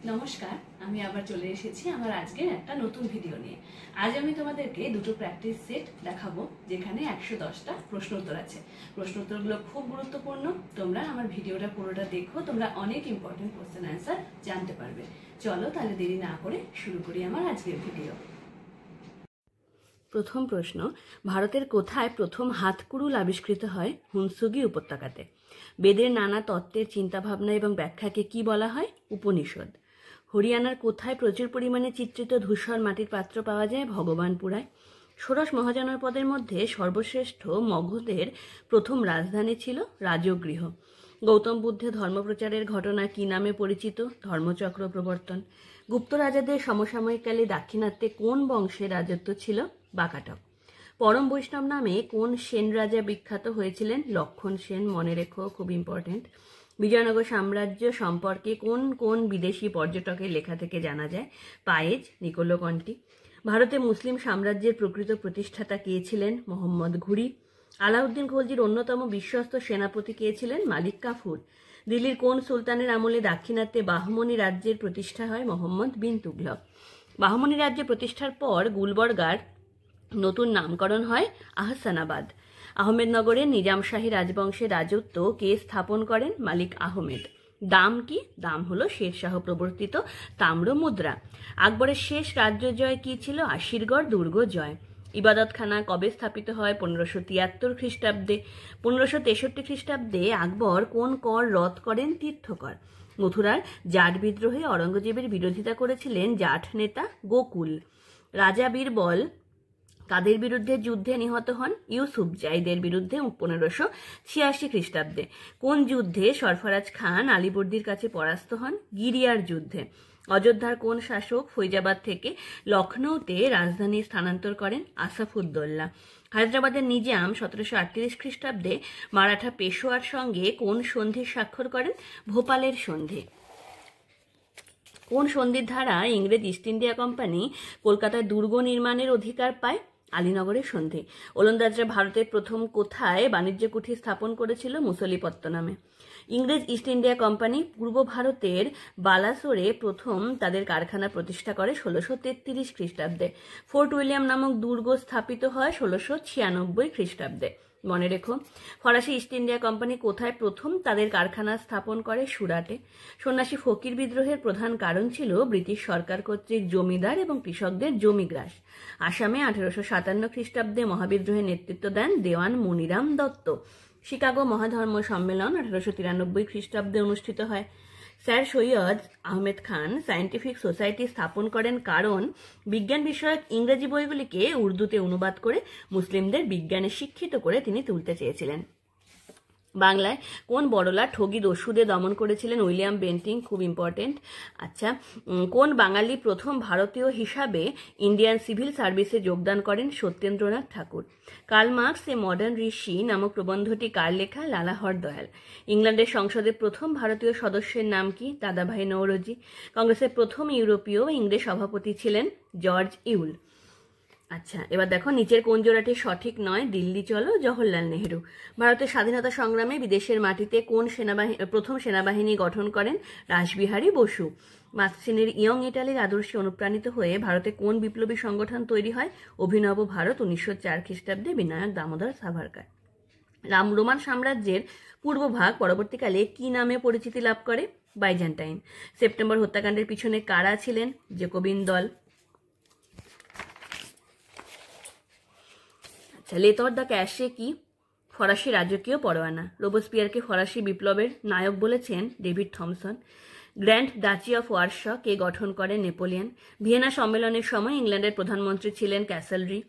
নমস্কার, আমি আবার চলে এসেছি আমার আজকের একটা নতুন ভিডিও নিয়ে। আজ আমি তোমাদেরকে দুটো প্র্যাকটিস সেট দেখাবো, যেখানে 110টা প্রশ্ন উত্তর আছে। প্রশ্ন উত্তরগুলো খুব গুরুত্বপূর্ণ। তোমরা আমার ভিডিওটা পুরোটা দেখো, তোমরা অনেক ইম্পর্টেন্ট কোশ্চেন অ্যান্সার জানতে পারবে। চলো তাহলে দেরি না করে শুরু করি আমার আজকের ভিডিও। প্রথম প্রশ্ন, ভারতের কোথায় প্রথম হাতকুড়ুল আবিষ্কৃত হয়? হুনসুগি উপত্যকাতে। বেদের নানা তত্ত্বের চিন্তাভাবনা এবং ব্যাখ্যাকে কি বলা হয়? উপনিষদ। হরিয়ানার কোথায় প্রচুর পরিমাণে চিত্রিত ধূসর মাটির পাত্র পাওয়া যায়? ভগবানপুরায়। ষোড়শ মহাজনপদের মধ্যে সর্বশ্রেষ্ঠ মগধের প্রথম রাজধানী ছিল রাজগৃহ। গৌতম বুদ্ধের ধর্মপ্রচারের ঘটনা কি নামে পরিচিত? ধর্মচক্র প্রবর্তন। গুপ্ত রাজাদের সমসাময়িককালে দাক্ষিণাত্যে কোন বংশের রাজত্ব ছিল? বাকাটক। পরম বৈষ্ণব নামে কোন সেন রাজা বিখ্যাত হয়েছিলেন? লক্ষণ সেন। মনে রেখো, খুব ইম্পর্টেন্ট। বিজয়নগর সাম্রাজ্য সম্পর্কে কোন কোন বিদেশি পর্যটকের লেখা থেকে জানা যায়? Paes, Niccolo Conti. ভারতে মুসলিম সাম্রাজ্যের প্রকৃত প্রতিষ্ঠাতা কে ছিলেন? মোহাম্মদ ঘুরি। আলাউদ্দিন খলজির অন্যতম বিশ্বস্ত সেনাপতি কে ছিলেন? মালিক কাফুর। দিল্লির কোন সুলতানের আমলে দাক্ষিণাত্যে বাহমনি রাজ্যের প্রতিষ্ঠা হয়? মোহাম্মদ বিন তুগলক। বাহমনি রাজ্য প্রতিষ্ঠার পর গুলবর্গার নতুন নামকরণ হয় আহসানাবাদ। আহমেদনগরের নিজামশাহী রাজবংশের রাজত্ব কে স্থাপন করেন? মালিক আহমেদ। দাম কি? দাম হলো শেরশাহ প্রবর্তিত তাম্র মুদ্রা। আকবরের শেষ রাজ্য জয় কি ছিল? আশিরগড় দুর্গ জয়। ইবাদতখানা কবে স্থাপিত হয়? 1573 খ্রিস্টাব্দে। 1563 খ্রিস্টাব্দে আকবর কোন কর রদ করেন? তীর্থকর। মথুরার জাট বিদ্রোহে অরঙ্গজেবের বিরোধিতা করেছিলেন জাট নেতা গোকুল। রাজা বীরবল কাদের বিরুদ্ধে যুদ্ধে নিহত হন? ইউসুফজাইদের বিরুদ্ধে 1586 খ্রিস্টাব্দে। কোন যুদ্ধে সরফরাজ খান আলীবর্দীর কাছে পরাস্ত হন? গিরিয়ার যুদ্ধে। অযোধ্যার কোন শাসক ফৈজাবাদ থেকে লখনৌতে রাজধানী স্থানান্তর করেন? আসাফুদ্দৌলা। হায়দ্রাবাদের নিজাম 1738 খ্রিস্টাব্দে মারাঠা পেশোয়ার সঙ্গে কোন সন্ধির স্বাক্ষর করেন? ভোপালের সন্ধি। কোন সন্ধির ধারা ইংরেজ ইস্ট ইন্ডিয়া কোম্পানি কলকাতায় দুর্গ নির্মাণের অধিকার পায়? আলীনগরের সন্ধি। ওলন্দাজরা ভারতের প্রথম কোথায় বাণিজ্য কুঠি স্থাপন করেছিল? মুসলিপত্তনমে। ইংরেজ ইস্ট ইন্ডিয়া কোম্পানি পূর্ব ভারতের বালাসোরে প্রথম তাদের কারখানা প্রতিষ্ঠা করে 1633 খ্রিস্টাব্দে। ফোর্ট উইলিয়াম নামক দুর্গ স্থাপিত হয় 1696 খ্রিস্টাব্দে। মনে রেখো। ফরাসি ইস্ট ইন্ডিয়া কোম্পানি কোথায় প্রথম তাদের কারখানা স্থাপন করে? সুরাটে। সন্ন্যাসী ফকির বিদ্রোহের প্রধান কারণ ছিল ব্রিটিশ সরকার কর্তৃক জমিদার এবং কৃষকদের জমি গ্রাস। আসামে 1857 খ্রিস্টাব্দে মহাবিদ্রোহের নেতৃত্ব দেন দেওয়ান মনিরাম দত্ত। শিকাগো মহাধর্ম সম্মেলন 1893 খ্রিস্টাব্দে অনুষ্ঠিত হয়। Sir Syed Ahmed Khan scientific society স্থাপন করেন কারণ বিজ্ঞান বিষয়ক ইংরেজি বইগুলিকে উর্দুতে অনুবাদ করে মুসলিমদের বিজ্ঞানে শিক্ষিত করে তিনি তুলতে চেয়েছিলেন। বাংলায় কোন বড়লা ঠগি দস্যুদের দমন করেছিলেন? William Bentinck. খুব ইম্পর্টেন্ট। আচ্ছা, কোন বাঙালি প্রথম ভারতীয় হিসাবে ইন্ডিয়ান সিভিল সার্ভিসে যোগদান করেন? সত্যেন্দ্রনাথ ঠাকুর। কার্ল মার্কস এ মডার্ন ঋষি নামক প্রবন্ধটি কার লেখা? লালা হরদয়াল। ইংল্যান্ডের সংসদের প্রথম ভারতীয় সদস্যের নাম কি? দাদাভাই নওরোজি। কংগ্রেসের প্রথম ইউরোপীয় ইংরেজ সভাপতি ছিলেন জর্জ ইউল। আচ্ছা, এবার দেখো নিচের কোন জোড়াটি সঠিক নয়? দিল্লি চলো, জওহরলাল নেহেরু। ভারতের স্বাধীনতা সংগ্রামে বিদেশের মাটিতে কোন প্রথম সেনাবাহিনী গঠন করেন? রাসবিহারী বসু। মার্কসের ইয়ং ইটালির আদর্শে অনুপ্রাণিত হয়ে ভারতে কোন বিপ্লবী সংগঠন তৈরি হয়? অভিনব ভারত 1904 খ্রিস্টাব্দে বিনায়ক দামোদর সাভারকার। রোমান সাম্রাজ্যের পূর্বভাগ পরবর্তীকালে কি নামে পরিচিতি লাভ করে? বাইজেন্টাইন। সেপ্টেম্বর হত্যাকাণ্ডের পিছনে কারা ছিলেন? জেকোবিন দল। লেতর দ্য ক্যাশে কি? ফরাসি রাজকীয় পরোয়ানা। রোবোস্পিয়ারকে ফরাসি বিপ্লবের নায়ক বলেছেন David Thomson. Grand duchy of Warsaw কে গঠন করেন? নেপোলিয়ন। ভিয়েনা সম্মেলনের সময় ইংল্যান্ডের প্রধানমন্ত্রী ছিলেন ক্যাসেলরি।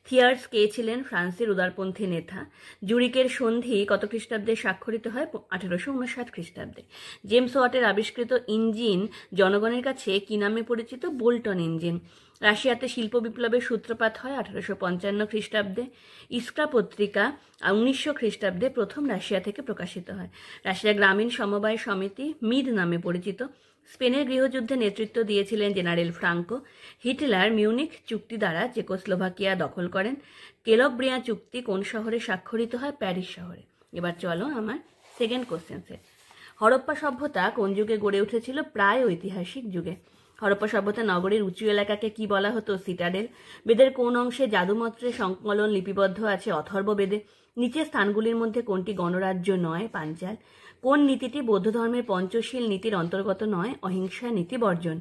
থিয়ার্স কে ছিলেন? ফ্রান্সের উদারপন্থী নেতা। জুরিকের সন্ধি কত খ্রিস্টাব্দে স্বাক্ষরিত হয়? 1859 খ্রিস্টাব্দে। জেমস ওয়াটের আবিষ্কৃত ইঞ্জিন জনগণের কাছে কি নামে পরিচিত? Boulton engine. রাশিয়াতে শিল্প বিপ্লবের সূত্রপাত হয় 1855 খ্রিস্টাব্দে। ইস্ক্রা পত্রিকা 1900 খ্রিস্টাব্দে প্রথম রাশিয়া থেকে প্রকাশিত হয়। রাশিয়া গ্রামীণ সমবায় সমিতি মিদ নামে পরিচিত। স্পেনের গৃহযুদ্ধে নেতৃত্ব দিয়েছিলেন জেনারেল ফ্রাঙ্কো। হিটলার মিউনিখ চুক্তি দ্বারা চেকোস্লোভাকিয়া দখল করেন। কেলক-ব্রিয়া চুক্তি কোন শহরে স্বাক্ষরিত হয়? প্যারিস শহরে। এবার চলো আমার সেকেন্ড কোশ্চেন সেট। হরপ্পা সভ্যতা কোন যুগে গড়ে উঠেছিল? প্রায় ঐতিহাসিক যুগে। হরপ্পা সভ্যতা নগরীর উঁচু এলাকাকে কি বলা হতো? সিটাডেল। বেদের কোন অংশে জাদুমন্ত্রের সংকলন লিপিবদ্ধ আছে? অথর্ব বেদে। নিচের স্থানগুলির মধ্যে কোনটি গণরাজ্য নয়? পাঞ্চাল। কোন নীতিটি বৌদ্ধ ধর্মের পঞ্চশীল নীতির অন্তর্গত নয়? অহিংসা নীতি বর্জন।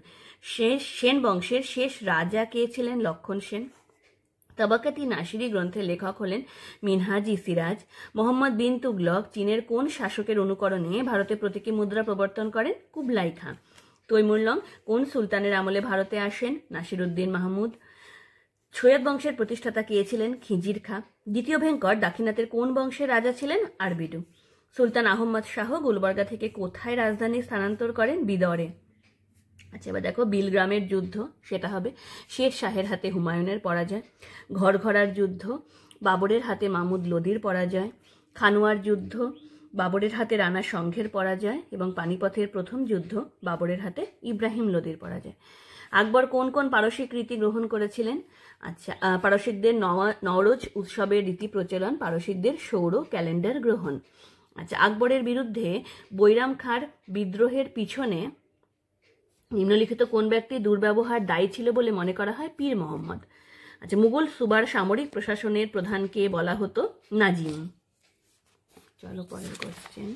সেন বংশের শেষ রাজা কে ছিলেন? লক্ষণ সেন। তবাকাতি নাসিরি গ্রন্থের লেখক হলেন মিনহাজ-ই সিরাজ। মোহাম্মদ বিন তুগলক চীনের কোন শাসকের অনুকরণে ভারতে প্রতীকী মুদ্রা প্রবর্তন করেন? কুবলাই খাঁ। তৈমুরলং কোন সুলতানের আমলে ভারতে আসেন? নাসিরউদ্দিন মাহমুদ। সৈয়দ বংশের প্রতিষ্ঠাতা কে ছিলেন? খিজির খাঁ। দ্বিতীয় ভেঙ্কট দাক্ষিণাত্যের কোন বংশের রাজা ছিলেন? আরবিডু। সুলতান আহমদ শাহ গুলবার্গা থেকে কোথায় রাজধানী স্থানান্তর করেন? বিদরে। আচ্ছা, এবার দেখো বিলগ্রামের যুদ্ধ, সেটা হবে শের শাহের হাতে হুমায়ুনের পরাজয়। ঘরঘরার যুদ্ধ, বাবরের হাতে মাহমুদ লোদির পরাজয়। খানুয়ার যুদ্ধ, বাবরের হাতে রানা সংঘের পরাজয়। এবং পানিপথের প্রথম যুদ্ধ, বাবরের হাতে ইব্রাহিম লোদির পরাজয়। আকবর কোন কোন পারসিক রীতি গ্রহণ করেছিলেন? আচ্ছা, পারসিকদের নওরোজ উৎসবের রীতি প্রচলন, পারসিকদের সৌর ক্যালেন্ডার গ্রহণ। আচ্ছা, আকবরের বিরুদ্ধে বৈরাম খাঁর বিদ্রোহের পিছনে নিম্নলিখিত কোন ব্যক্তি দুর্ব্যবহার দায়ী ছিল বলে মনে করা হয়? পীর মোহাম্মদ। আচ্ছা, মুঘল সুবার সামরিক প্রশাসনের প্রধানকে বলা হতো? নাজিম। চলো পরের কোশ্চেন।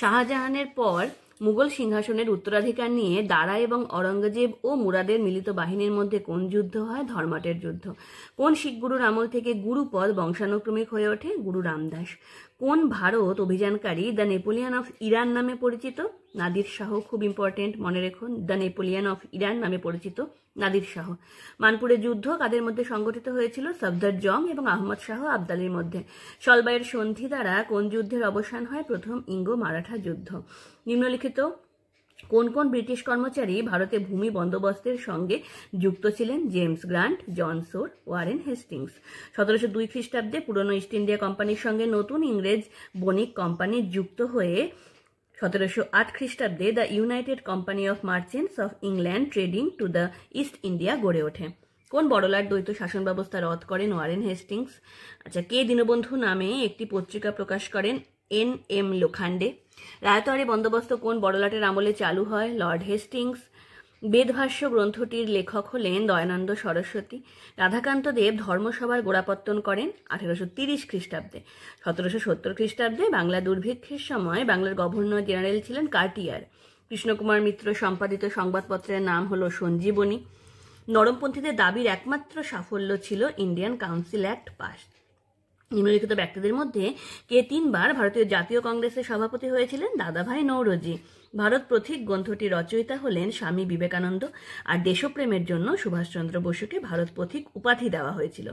শাহজাহানের পর মুঘল সিংহাসনের উত্তরাধিকার নিয়ে দারা এবং অরঙ্গজেব ও মুরাদের মিলিত বাহিনীর মধ্যে কোন যুদ্ধ হয়? ধর্মটের যুদ্ধ। কোন শিখ গুরুর আমল থেকে গুরুপদ বংশানুক্রমিক হয়ে ওঠে? গুরু রামদাস। কোন ভারত অভিযানকারী দ্য নেপোলিয়ান অফ ইরান নামে পরিচিত? নাদির শাহ। খুব ইম্পর্টেন্ট, মনে রেখো, দ্য নেপোলিয়ান অফ ইরান নামে পরিচিত নাদির শাহ। মানপুরের যুদ্ধ কাদের মধ্যে সংগঠিত হয়েছিল? সফদর জং এবং আহমদ শাহ আবদালির মধ্যে। সলবাইয়ের সন্ধি দ্বারা কোন যুদ্ধের অবসান হয়? প্রথম ইঙ্গো মারাঠা যুদ্ধ। নিম্নলিখিত কোন কোন ব্রিটিশ কর্মচারী ভারতে ভূমি বন্দোবস্তের সঙ্গে যুক্ত ছিলেন? জেমস গ্রান্ট, জন সোর, ওয়ারেন হেস্টিংস। 1702 খ্রিস্টাব্দে পুরনো ইস্ট ইন্ডিয়া কোম্পানির সঙ্গে নতুন ইংরেজ বণিক কোম্পানি যুক্ত হয়ে 1708 খ্রিস্টাব্দে the United company of merchants of England trading to the east India গড়ে ওঠে। কোন বড়লাট দ্বৈত শাসন ব্যবস্থা রদ করেন? Warren Hastings. আচ্ছা, কে দীনবন্ধু নামে একটি পত্রিকা প্রকাশ করেন? N.M. লোখান্ডে। রায়তওয়ারি বন্দোবস্ত কোন বড়লাটের আমলে চালু হয়? Lord Hastings. বেদভাষ্য গ্রন্থটির লেখক হলেন দয়ানন্দ সরস্বতী। রাধাকান্ত দেব ধর্মসভার গোড়াপত্তন করেন 1830 খ্রিস্টাব্দে। 1770 খ্রিস্টাব্দে বাংলা দুর্ভিক্ষের সময় বাংলার গভর্নর জেনারেল ছিলেন কার্টিয়ার। কৃষ্ণকুমার মিত্র সম্পাদিত সংবাদপত্রের নাম হলো সঞ্জীবনী। নরমপন্থীদের দাবির একমাত্র সাফল্য ছিল ইন্ডিয়ান কাউন্সিল অ্যাক্ট পাস। নিম্নলিখিত ব্যক্তিদের মধ্যে কে 3 বার ভারতীয় জাতীয় কংগ্রেসের সভাপতি হয়েছিলেন? দাদাভাই নৌরোজি। ভারত পথিক গ্রন্থটির রচয়িতা হলেন স্বামী বিবেকানন্দ। আর দেশপ্রেমের জন্য সুভাষচন্দ্র বসুকে ভারত পথিক উপাধি দেওয়া হয়েছিল।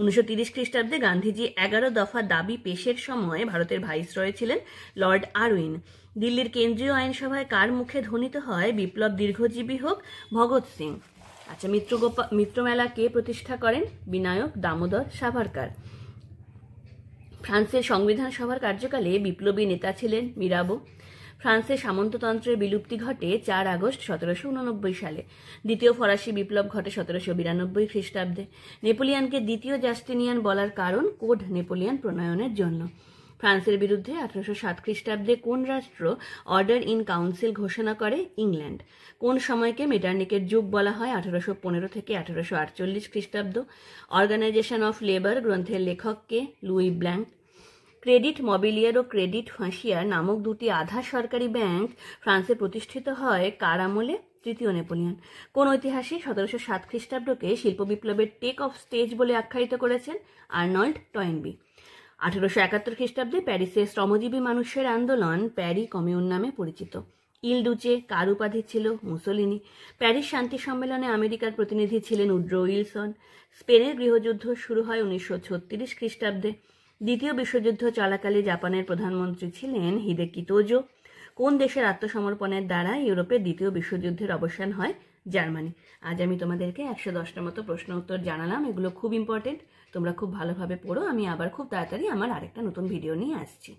1930 খ্রিস্টাব্দে গান্ধীজি 11 দফা দাবি পেশের সময় ভারতের ভাইসরয় ছিলেন লর্ড আরউইন। দিল্লির কেন্দ্রীয় আইনসভায় কার মুখে ধ্বনিত হয় বিপ্লব দীর্ঘজীবী হোক? ভগৎ সিং। আচ্ছা, মিত্রমেলা কে প্রতিষ্ঠা করেন? বিনায়ক দামোদর সাভারকার। ফ্রান্সের সংবিধান সভার কার্যকালে বিপ্লবী নেতা ছিলেন মিরাবো। ফ্রান্সের সামন্ততন্ত্রের বিলুপ্তি ঘটে 4 আগস্ট 1789 সালে। দ্বিতীয় ফরাসি বিপ্লব ঘটে 1792 খ্রিস্টাব্দে। নেপোলিয়ানকে দ্বিতীয় জাস্টিনিয়ান বলার কারণ কোড নেপোলিয়ান প্রণয়নের জন্য। ফ্রান্সের বিরুদ্ধে 1807 খ্রিস্টাব্দে কোন রাষ্ট্র অর্ডার ইন কাউন্সিল ঘোষণা করে? ইংল্যান্ড। কোন সময়কে মেটার্নিকের যুগ বলা হয়? 1815 থেকে 1848 খ্রিস্টাব্দ। অর্গানাইজেশন অফ লেবার গ্রন্থের লেখককে? Louis Blanc. ক্রেডিট মবিলিয়ার ও ক্রেডিট ফাঁসিয়ার নামক দুটি আধা সরকারি ব্যাংক ফ্রান্সে প্রতিষ্ঠিত হয় কার আমলে? তৃতীয় নেপোলিয়ন। কোন ঐতিহাসিক 1707 খ্রিস্টাব্দকে শিল্প বিপ্লবের টেক অফ স্টেজ বলে আখ্যায়িত করেছেন? Arnold Toynbee. 1871 খ্রিস্টাব্দে প্যারিসের শ্রমজীবী মানুষের আন্দোলন প্যারি কমিউন নামে পরিচিত। ইল ডুচে কার উপাধি ছিল? মুসোলিনি। প্যারিস শান্তি সম্মেলনে আমেরিকার প্রতিনিধি ছিলেন উড্রো উইলসন। স্পেনের গৃহযুদ্ধ শুরু হয় 1936 খ্রিস্টাব্দে। দ্বিতীয় বিশ্বযুদ্ধ চলাকালে জাপানের প্রধানমন্ত্রী ছিলেন হিদেকি তোজো। কোন দেশের আত্মসমর্পণের দ্বারা ইউরোপের দ্বিতীয় বিশ্বযুদ্ধের অবসান হয়? জার্মানি। আজ আমি তোমাদেরকে 110টার মতো প্রশ্ন উত্তর জানালাম। এগুলো খুব ইম্পর্টেন্ট, তোমরা খুব ভালোভাবে পড়ো। আমি আবার খুব তাড়াতাড়ি আমার আরেকটা নতুন ভিডিও নিয়ে আসছি।